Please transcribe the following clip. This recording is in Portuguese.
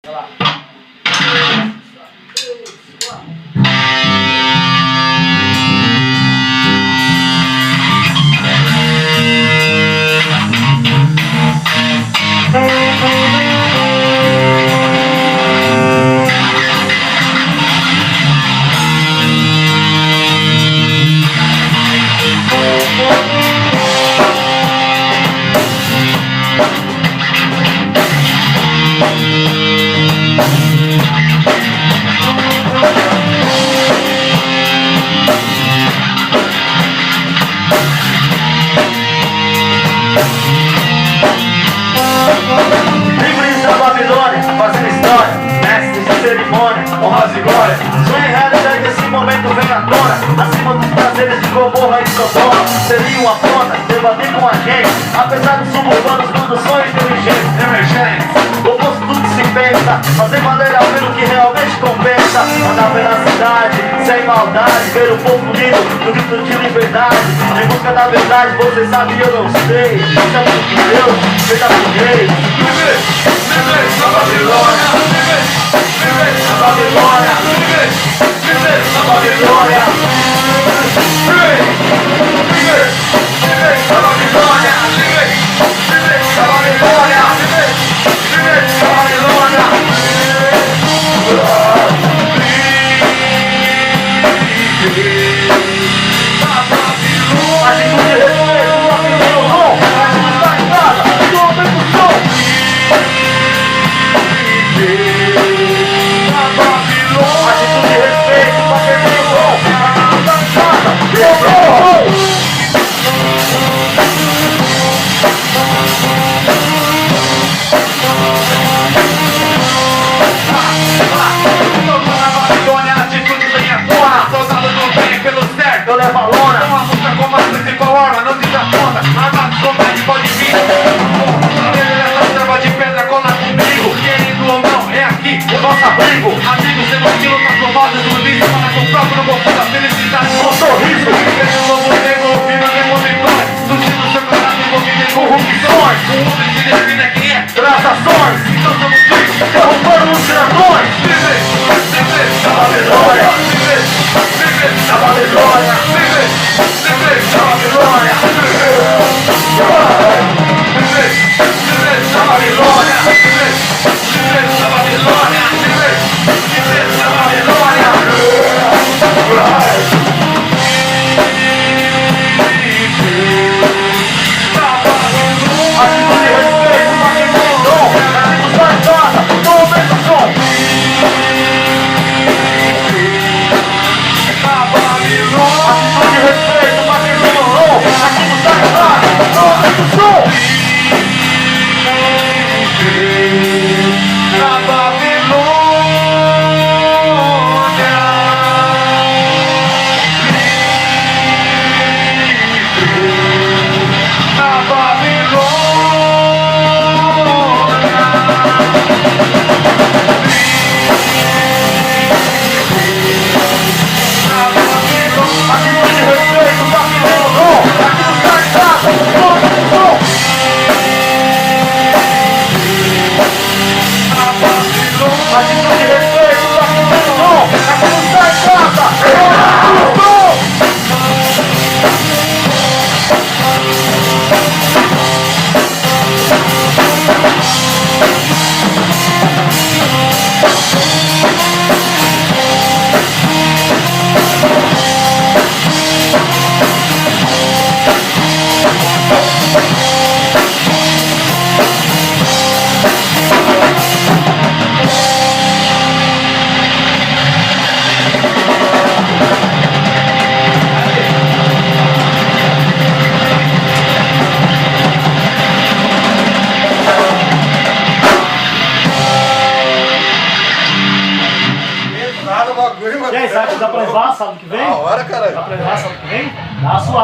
Vai lá. Livres da Babilônia, fazendo história, mestres de cerimônia, honras e glória. Sonho e realidade desse momento vem à tona. Acima dos prazeres de Gomorra e Sodoma. Seria uma afronta, debater com a gente. Apesar dos suburbanos, quando sonho inteligente. Oposto tudo que se pensa, fazer valer ao ver o que realmente compensa. Na veracidade, sem maldade, ver o povo unido no grito de liberdade. Em busca da verdade, você sabe e eu não sei. Isso é tudo que Deus fez a rei. Viver na Babilônia, viver na Babilônia, viver na Babilônia, viver na Babilônia, viver na Babilônia, viver na Babilônia. Atitude de respeito, não tem som. A gente está em casa, não aumenta o som. Atitude de respeito, não tem o som. A gente está em casa, não aumenta o som. Eu levo a lona. Uma música como a principal arma, não desaponta. Armado de combate pode vir. Essa selva de pedra cola comigo. Querendo ou não, é aqui O nosso abrigo, amigo, sendo que luta tomada do lixo. Para com o próprio gosto da felicidade. com sorriso, Vejo um novo nego, ouvindo a mesma vitória. Surgindo seu caráter envolvido em corrupções. O mundo se define quem é. transações, Então somos filhos. derrubando os tiradores. Viver Na Babilônia, viver na Babilônia, na Babilônia, na Babilônia. Atitude de respeito, não tem som. Amigos da casa, não aumenta o som. Atitude de respeito, não tem som. Amigos da casa, não aumenta o som. Atitude de respeito, não tem som. Amigos da casa, não aumenta o som. Atitude de respeito, não tem som. Amigos da casa, não aumenta o som. Bagulho, mano. E aí, sabe que dá pra levar sábado que vem? Da hora, caralho. Dá pra levar sábado que vem? Dá a sua.